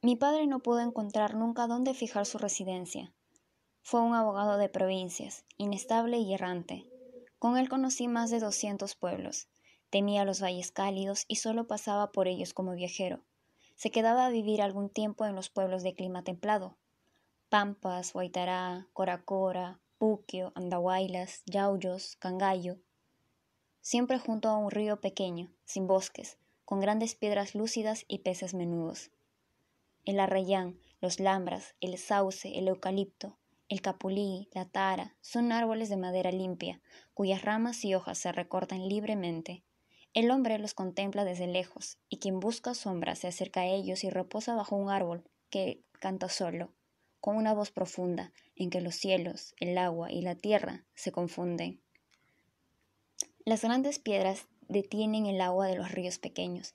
Mi padre no pudo encontrar nunca dónde fijar su residencia. Fue un abogado de provincias, inestable y errante. Con él conocí más de 200 pueblos. Temía los valles cálidos y solo pasaba por ellos como viajero. Se quedaba a vivir algún tiempo en los pueblos de clima templado. Pampas, Huaytará, Coracora, Puquio, Andahuaylas, Yauyos, Cangallo. Siempre junto a un río pequeño, sin bosques, con grandes piedras lúcidas y peces menudos. El arrayán, los lambras, el sauce, el eucalipto, el capulí, la tara, son árboles de madera limpia, cuyas ramas y hojas se recortan libremente. El hombre los contempla desde lejos, y quien busca sombra se acerca a ellos y reposa bajo un árbol que canta solo, con una voz profunda, en que los cielos, el agua y la tierra se confunden. Las grandes piedras detienen el agua de los ríos pequeños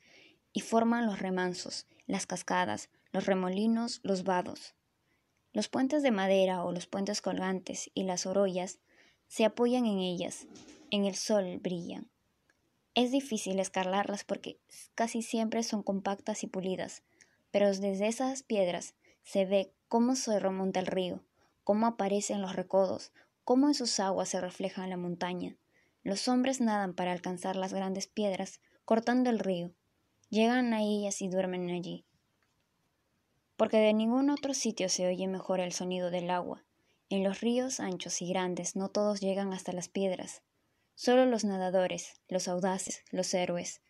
y forman los remansos, las cascadas, los remolinos, los vados. Los puentes de madera o los puentes colgantes y las orollas se apoyan en ellas, en el sol brillan. Es difícil escalarlas porque casi siempre son compactas y pulidas, pero desde esas piedras se ve cómo se remonta el río, cómo aparecen los recodos, cómo en sus aguas se refleja la montaña. Los hombres nadan para alcanzar las grandes piedras, cortando el río. Llegan a ellas y duermen allí. Porque de ningún otro sitio se oye mejor el sonido del agua. En los ríos anchos y grandes no todos llegan hasta las piedras. Solo los nadadores, los audaces, los héroes.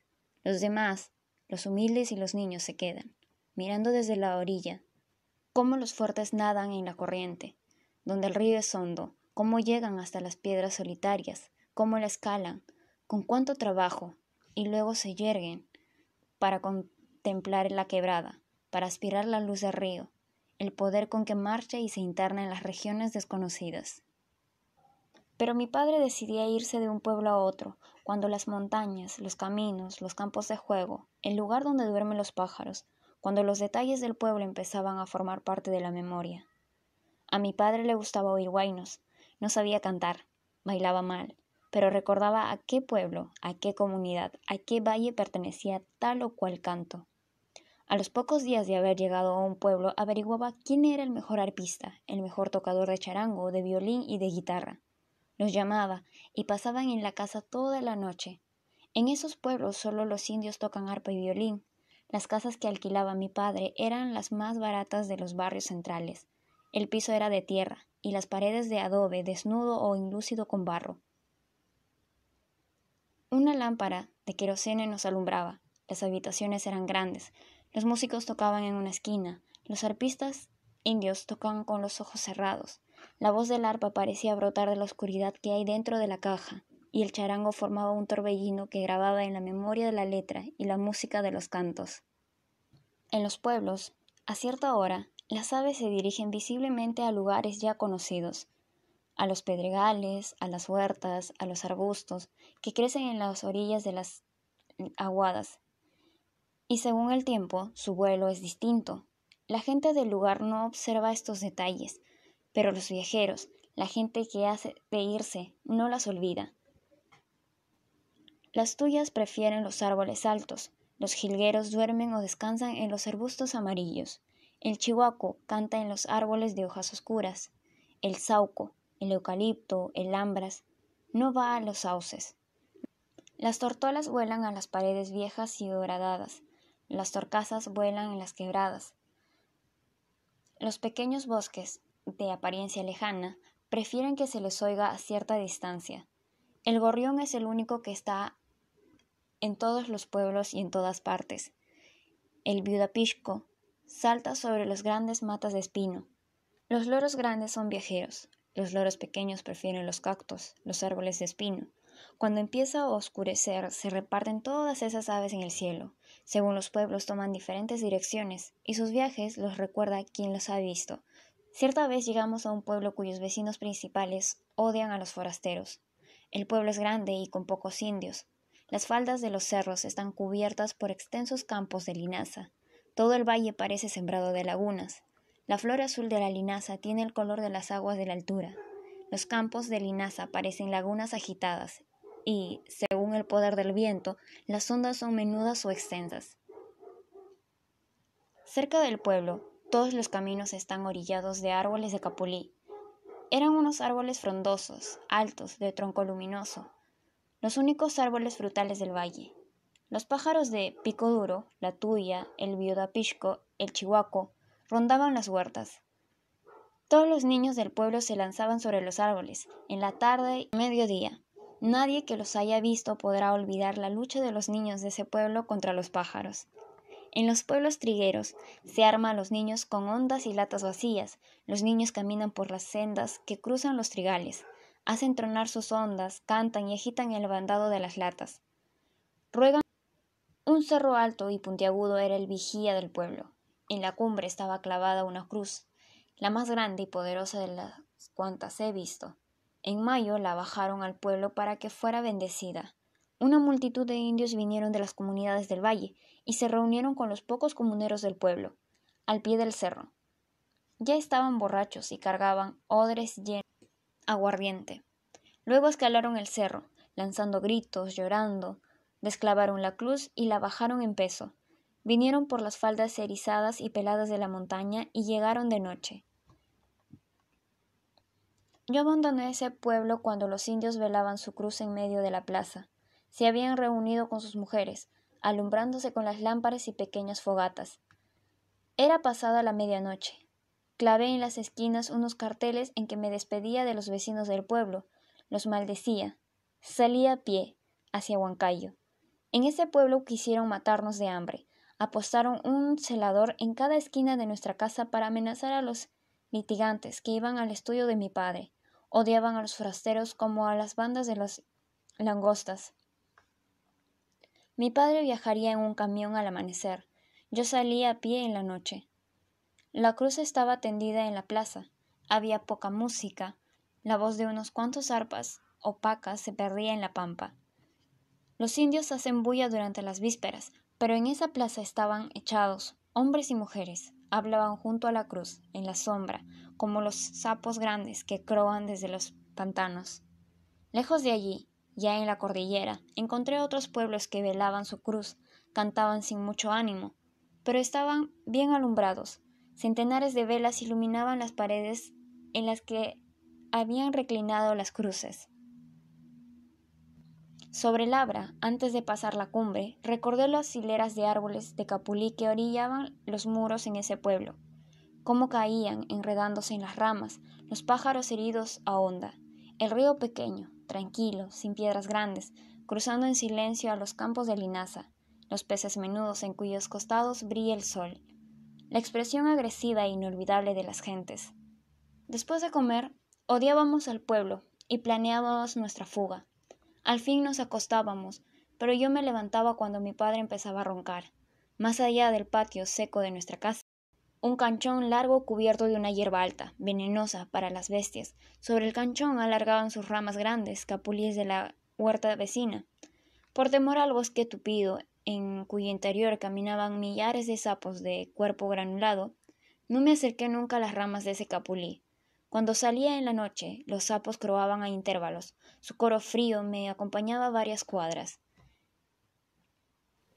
Los demás, los humildes y los niños se quedan, mirando desde la orilla, cómo los fuertes nadan en la corriente, donde el río es hondo, cómo llegan hasta las piedras solitarias, cómo la escalan, con cuánto trabajo, y luego se yerguen para contemplar la quebrada, para aspirar la luz del río, el poder con que marcha y se interna en las regiones desconocidas. Pero mi padre decidía irse de un pueblo a otro, cuando las montañas, los caminos, los campos de juego, el lugar donde duermen los pájaros, cuando los detalles del pueblo empezaban a formar parte de la memoria. A mi padre le gustaba oír huaynos, no sabía cantar, bailaba mal, pero recordaba a qué pueblo, a qué comunidad, a qué valle pertenecía tal o cual canto. A los pocos días de haber llegado a un pueblo, averiguaba quién era el mejor arpista, el mejor tocador de charango, de violín y de guitarra. Los llamaba y pasaban en la casa toda la noche. En esos pueblos solo los indios tocan arpa y violín. Las casas que alquilaba mi padre eran las más baratas de los barrios centrales. El piso era de tierra y las paredes de adobe desnudo o enlúcido con barro. Una lámpara de querosene nos alumbraba. Las habitaciones eran grandes. Los músicos tocaban en una esquina. Los arpistas indios tocaban con los ojos cerrados. La voz del arpa parecía brotar de la oscuridad que hay dentro de la caja, y el charango formaba un torbellino que grababa en la memoria de la letra y la música de los cantos. En los pueblos, a cierta hora, las aves se dirigen visiblemente a lugares ya conocidos, a los pedregales, a las huertas, a los arbustos que crecen en las orillas de las aguadas. Y según el tiempo, su vuelo es distinto. La gente del lugar no observa estos detalles, pero los viajeros, la gente que hace de irse, no las olvida. Las tuyas prefieren los árboles altos, los jilgueros duermen o descansan en los arbustos amarillos, el chihuaco canta en los árboles de hojas oscuras, el sauco, el eucalipto, el lambras, no va a los sauces. Las tortolas vuelan a las paredes viejas y horadadas, las torcasas vuelan en las quebradas. Los pequeños bosques, de apariencia lejana, prefieren que se les oiga a cierta distancia. El gorrión es el único que está en todos los pueblos y en todas partes. El viudapisco salta sobre los grandes matas de espino. Los loros grandes son viajeros. Los loros pequeños prefieren los cactos, los árboles de espino. Cuando empieza a oscurecer, se reparten todas esas aves en el cielo. Según los pueblos toman diferentes direcciones, y sus viajes los recuerda quien los ha visto. Cierta vez llegamos a un pueblo cuyos vecinos principales odian a los forasteros. El pueblo es grande y con pocos indios. Las faldas de los cerros están cubiertas por extensos campos de linaza. Todo el valle parece sembrado de lagunas. La flor azul de la linaza tiene el color de las aguas de la altura. Los campos de linaza parecen lagunas agitadas y, según el poder del viento, las ondas son menudas o extensas. Cerca del pueblo, todos los caminos están orillados de árboles de capulí. Eran unos árboles frondosos, altos, de tronco luminoso, los únicos árboles frutales del valle. Los pájaros de pico duro, la tuya, el viudapisco, el chihuaco, rondaban las huertas. Todos los niños del pueblo se lanzaban sobre los árboles, en la tarde y mediodía. Nadie que los haya visto podrá olvidar la lucha de los niños de ese pueblo contra los pájaros. En los pueblos trigueros se arman los niños con hondas y latas vacías. Los niños caminan por las sendas que cruzan los trigales, hacen tronar sus hondas, cantan y agitan el bandado de las latas. Ruegan. Un cerro alto y puntiagudo era el vigía del pueblo. En la cumbre estaba clavada una cruz, la más grande y poderosa de las cuantas he visto. En mayo la bajaron al pueblo para que fuera bendecida. Una multitud de indios vinieron de las comunidades del valle y se reunieron con los pocos comuneros del pueblo, al pie del cerro. Ya estaban borrachos y cargaban odres llenos de aguardiente. Luego escalaron el cerro, lanzando gritos, llorando, desclavaron la cruz y la bajaron en peso. Vinieron por las faldas erizadas y peladas de la montaña y llegaron de noche. Yo abandoné ese pueblo cuando los indios velaban su cruz en medio de la plaza. Se habían reunido con sus mujeres, alumbrándose con las lámparas y pequeñas fogatas. Era pasada la medianoche. Clavé en las esquinas unos carteles en que me despedía de los vecinos del pueblo, los maldecía. Salí a pie, hacia Huancayo. En ese pueblo quisieron matarnos de hambre. Apostaron un celador en cada esquina de nuestra casa para amenazar a los litigantes que iban al estudio de mi padre. Odiaban a los forasteros como a las bandas de las langostas. Mi padre viajaría en un camión al amanecer. Yo salí a pie en la noche. La cruz estaba tendida en la plaza. Había poca música. La voz de unos cuantos arpas opacas se perdía en la pampa. Los indios hacen bulla durante las vísperas, pero en esa plaza estaban echados, hombres y mujeres. Hablaban junto a la cruz, en la sombra, como los sapos grandes que croan desde los pantanos. Lejos de allí, ya en la cordillera, encontré otros pueblos que velaban su cruz, cantaban sin mucho ánimo, pero estaban bien alumbrados. Centenares de velas iluminaban las paredes en las que habían reclinado las cruces. Sobre el Abra, antes de pasar la cumbre, recordé las hileras de árboles de capulí que orillaban los muros en ese pueblo, cómo caían, enredándose en las ramas, los pájaros heridos a honda, el río pequeño, tranquilo, sin piedras grandes, cruzando en silencio a los campos de linaza, los peces menudos en cuyos costados brilla el sol, la expresión agresiva e inolvidable de las gentes. Después de comer, odiábamos al pueblo y planeábamos nuestra fuga. Al fin nos acostábamos, pero yo me levantaba cuando mi padre empezaba a roncar. Más allá del patio seco de nuestra casa, un canchón largo cubierto de una hierba alta, venenosa para las bestias. Sobre el canchón alargaban sus ramas grandes, capulíes de la huerta vecina. Por temor al bosque tupido, en cuyo interior caminaban millares de sapos de cuerpo granulado, no me acerqué nunca a las ramas de ese capulí. Cuando salía en la noche, los sapos croaban a intervalos. Su coro frío me acompañaba varias cuadras.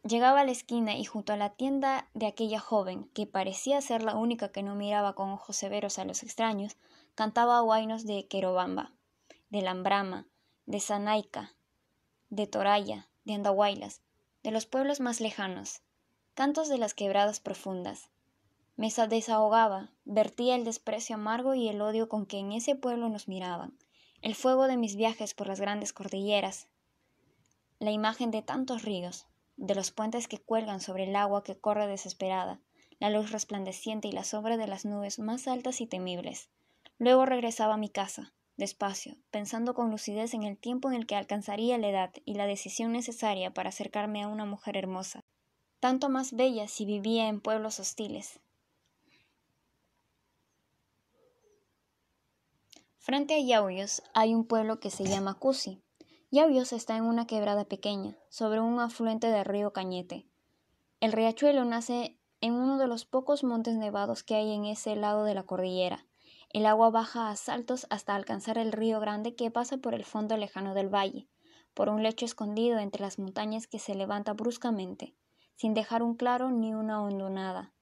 Llegaba a la esquina y junto a la tienda de aquella joven, que parecía ser la única que no miraba con ojos severos a los extraños, cantaba huaynos de Querobamba, de Lambrama, de Sanaica, de Toraya, de Andahuaylas, de los pueblos más lejanos, cantos de las quebradas profundas. Me desahogaba, vertía el desprecio amargo y el odio con que en ese pueblo nos miraban, el fuego de mis viajes por las grandes cordilleras, la imagen de tantos ríos, de los puentes que cuelgan sobre el agua que corre desesperada, la luz resplandeciente y la sombra de las nubes más altas y temibles. Luego regresaba a mi casa, despacio, pensando con lucidez en el tiempo en el que alcanzaría la edad y la decisión necesaria para acercarme a una mujer hermosa, tanto más bella si vivía en pueblos hostiles. Frente a Yauyos hay un pueblo que se llama Cusi. Yauyos está en una quebrada pequeña, sobre un afluente del río Cañete. El riachuelo nace en uno de los pocos montes nevados que hay en ese lado de la cordillera. El agua baja a saltos hasta alcanzar el río Grande que pasa por el fondo lejano del valle, por un lecho escondido entre las montañas que se levanta bruscamente, sin dejar un claro ni una hondonada.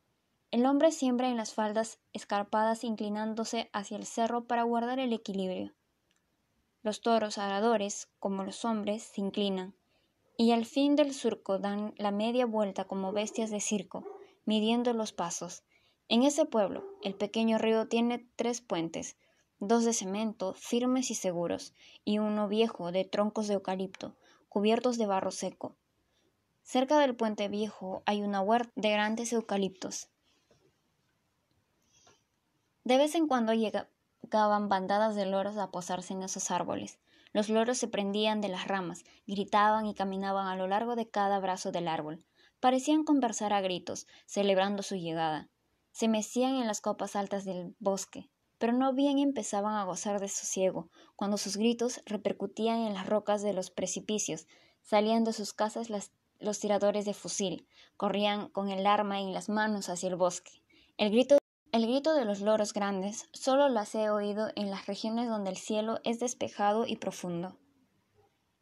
El hombre siembra en las faldas escarpadas inclinándose hacia el cerro para guardar el equilibrio. Los toros aradores, como los hombres, se inclinan, y al fin del surco dan la media vuelta como bestias de circo, midiendo los pasos. En ese pueblo, el pequeño río tiene 3 puentes, 2 de cemento, firmes y seguros, y uno viejo de troncos de eucalipto, cubiertos de barro seco. Cerca del puente viejo hay una huerta de grandes eucaliptos. De vez en cuando llegaban bandadas de loros a posarse en esos árboles. Los loros se prendían de las ramas, gritaban y caminaban a lo largo de cada brazo del árbol. Parecían conversar a gritos, celebrando su llegada. Se mecían en las copas altas del bosque, pero no bien empezaban a gozar de sosiego, cuando sus gritos repercutían en las rocas de los precipicios. Salían de sus casas los tiradores de fusil, corrían con el arma en las manos hacia el bosque. El grito de los loros grandes solo las he oído en las regiones donde el cielo es despejado y profundo.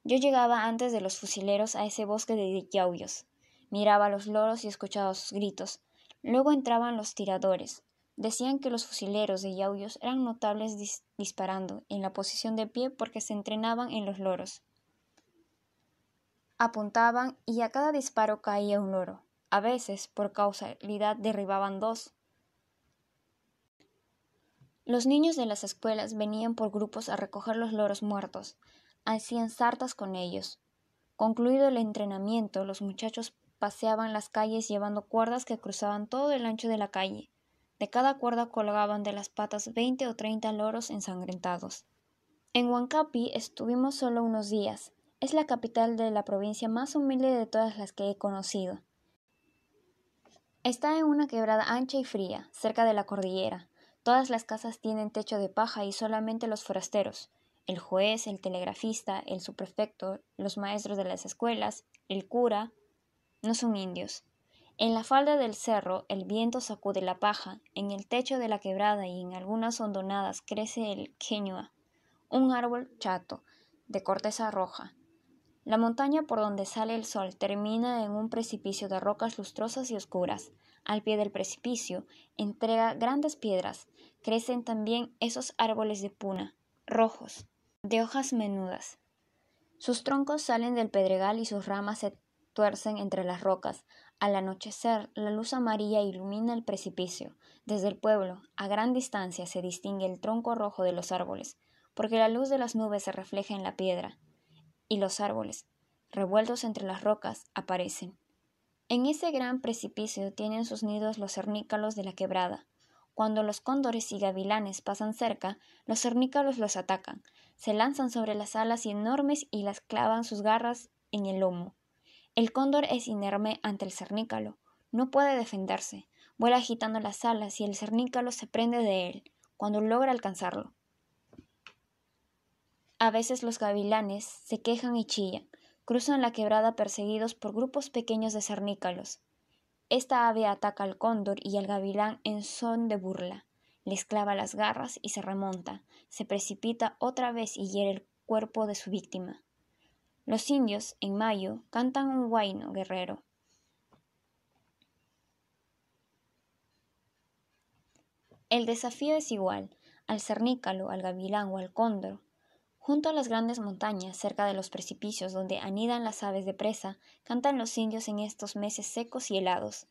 Yo llegaba antes de los fusileros a ese bosque de yauyos. Miraba a los loros y escuchaba sus gritos. Luego entraban los tiradores. Decían que los fusileros de yauyos eran notables disparando en la posición de pie porque se entrenaban en los loros. Apuntaban y a cada disparo caía un loro. A veces, por causalidad, derribaban 2. Los niños de las escuelas venían por grupos a recoger los loros muertos. Hacían sartas con ellos. Concluido el entrenamiento, los muchachos paseaban las calles llevando cuerdas que cruzaban todo el ancho de la calle. De cada cuerda colgaban de las patas 20 o 30 loros ensangrentados. En Huancapi estuvimos solo unos días. Es la capital de la provincia más humilde de todas las que he conocido. Está en una quebrada ancha y fría, cerca de la cordillera. Todas las casas tienen techo de paja y solamente los forasteros, el juez, el telegrafista, el subprefecto, los maestros de las escuelas, el cura, no son indios. En la falda del cerro el viento sacude la paja, en el techo de la quebrada y en algunas hondonadas crece el queñua, un árbol chato, de corteza roja. La montaña por donde sale el sol termina en un precipicio de rocas lustrosas y oscuras. Al pie del precipicio entrega grandes piedras. Crecen también esos árboles de puna, rojos, de hojas menudas. Sus troncos salen del pedregal y sus ramas se tuercen entre las rocas. Al anochecer, la luz amarilla ilumina el precipicio. Desde el pueblo, a gran distancia, se distingue el tronco rojo de los árboles, porque la luz de las nubes se refleja en la piedra. Y los árboles, revueltos entre las rocas, aparecen. En ese gran precipicio tienen sus nidos los cernícalos de la quebrada. Cuando los cóndores y gavilanes pasan cerca, los cernícalos los atacan, se lanzan sobre las alas enormes y las clavan sus garras en el lomo. El cóndor es inerme ante el cernícalo, no puede defenderse, vuela agitando las alas y el cernícalo se prende de él, cuando logra alcanzarlo. A veces los gavilanes se quejan y chillan, cruzan la quebrada perseguidos por grupos pequeños de cernícalos. Esta ave ataca al cóndor y al gavilán en son de burla. Les clava las garras y se remonta, se precipita otra vez y hiere el cuerpo de su víctima. Los indios, en mayo, cantan un huayno guerrero. El desafío es igual, al cernícalo, al gavilán o al cóndor. Junto a las grandes montañas, cerca de los precipicios donde anidan las aves de presa, cantan los indios en estos meses secos y helados.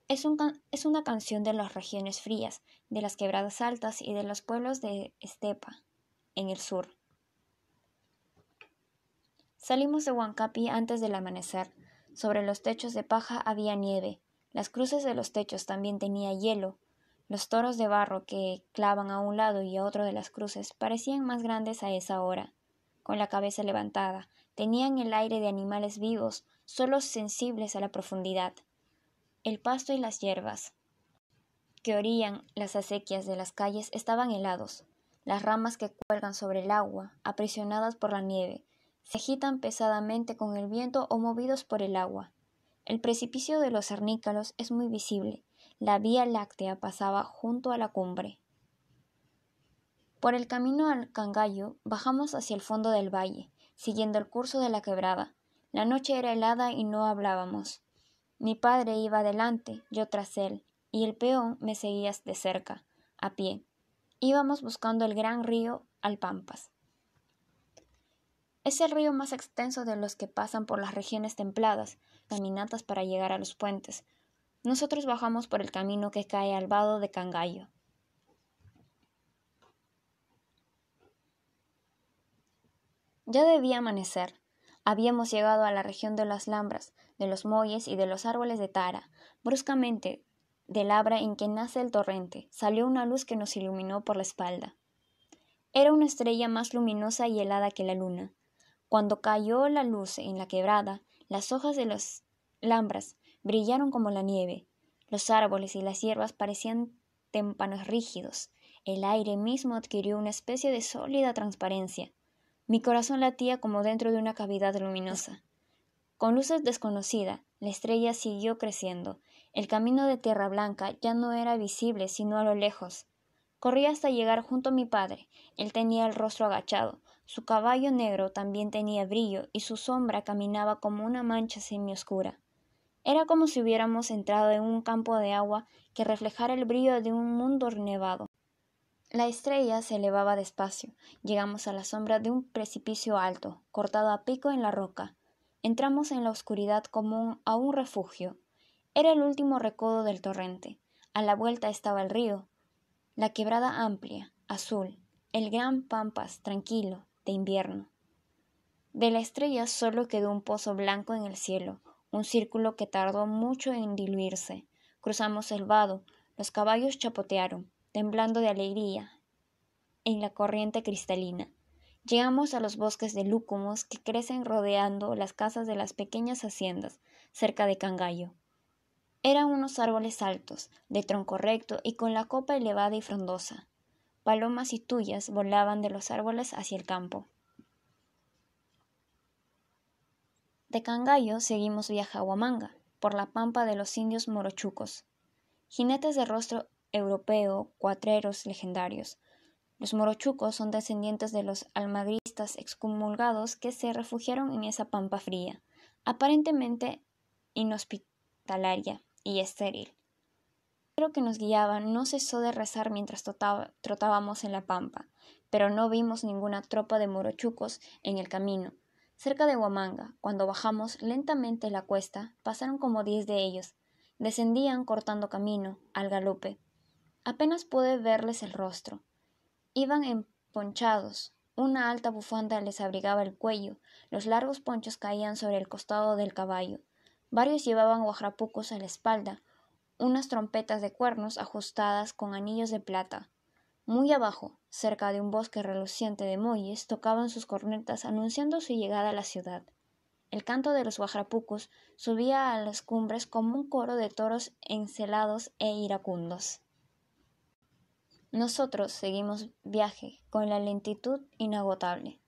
Es una canción de las regiones frías, de las quebradas altas y de los pueblos de estepa, en el sur. Salimos de Huancapi antes del amanecer. Sobre los techos de paja había nieve. Las cruces de los techos también tenía hielo. Los toros de barro que clavan a un lado y a otro de las cruces parecían más grandes a esa hora. Con la cabeza levantada, tenían el aire de animales vivos, solo sensibles a la profundidad. El pasto y las hierbas que orían las acequias de las calles estaban helados. Las ramas que cuelgan sobre el agua, aprisionadas por la nieve, se agitan pesadamente con el viento o movidos por el agua. El precipicio de los cernícalos es muy visible. La Vía Láctea pasaba junto a la cumbre. Por el camino al Cangallo bajamos hacia el fondo del valle, siguiendo el curso de la quebrada. La noche era helada y no hablábamos. Mi padre iba delante, yo tras él, y el peón me seguía de cerca, a pie. Íbamos buscando el gran río Alpampas. Es el río más extenso de los que pasan por las regiones templadas, caminatas para llegar a los puentes. Nosotros bajamos por el camino que cae al vado de Cangallo. Ya debía amanecer. Habíamos llegado a la región de las lambras, de los muelles y de los árboles de tara. Bruscamente, del abra en que nace el torrente, salió una luz que nos iluminó por la espalda. Era una estrella más luminosa y helada que la luna. Cuando cayó la luz en la quebrada, las hojas de las lambras brillaron como la nieve. Los árboles y las hierbas parecían témpanos rígidos. El aire mismo adquirió una especie de sólida transparencia. Mi corazón latía como dentro de una cavidad luminosa. Con luces desconocidas, la estrella siguió creciendo. El camino de tierra blanca ya no era visible sino a lo lejos. Corrí hasta llegar junto a mi padre. Él tenía el rostro agachado. Su caballo negro también tenía brillo y su sombra caminaba como una mancha semioscura. Era como si hubiéramos entrado en un campo de agua que reflejara el brillo de un mundo nevado. La estrella se elevaba despacio. Llegamos a la sombra de un precipicio alto, cortado a pico en la roca. Entramos en la oscuridad como a un refugio. Era el último recodo del torrente. A la vuelta estaba el río, la quebrada amplia, azul, el gran Pampas tranquilo de invierno. De la estrella solo quedó un pozo blanco en el cielo, un círculo que tardó mucho en diluirse. Cruzamos el vado, los caballos chapotearon, temblando de alegría en la corriente cristalina. Llegamos a los bosques de lúcumos que crecen rodeando las casas de las pequeñas haciendas, cerca de Cangallo. Eran unos árboles altos, de tronco recto y con la copa elevada y frondosa. Palomas y tuyas volaban de los árboles hacia el campo. De Cangallo seguimos viaje a Huamanga, por la pampa de los indios morochucos. Jinetes de rostro europeo, cuatreros legendarios. Los morochucos son descendientes de los almagristas excomulgados que se refugiaron en esa pampa fría, aparentemente inhospitalaria y estéril. El que nos guiaba no cesó de rezar mientras trotábamos en la pampa, pero no vimos ninguna tropa de morochucos en el camino. Cerca de Huamanga, cuando bajamos lentamente la cuesta, pasaron como 10 de ellos. Descendían cortando camino, al galope. Apenas pude verles el rostro. Iban emponchados. Una alta bufanda les abrigaba el cuello. Los largos ponchos caían sobre el costado del caballo. Varios llevaban guajapucos a la espalda, unas trompetas de cuernos ajustadas con anillos de plata. Muy abajo, cerca de un bosque reluciente de muelles, tocaban sus cornetas anunciando su llegada a la ciudad. El canto de los guajapucos subía a las cumbres como un coro de toros encelados e iracundos. Nosotros seguimos viaje con la lentitud inagotable.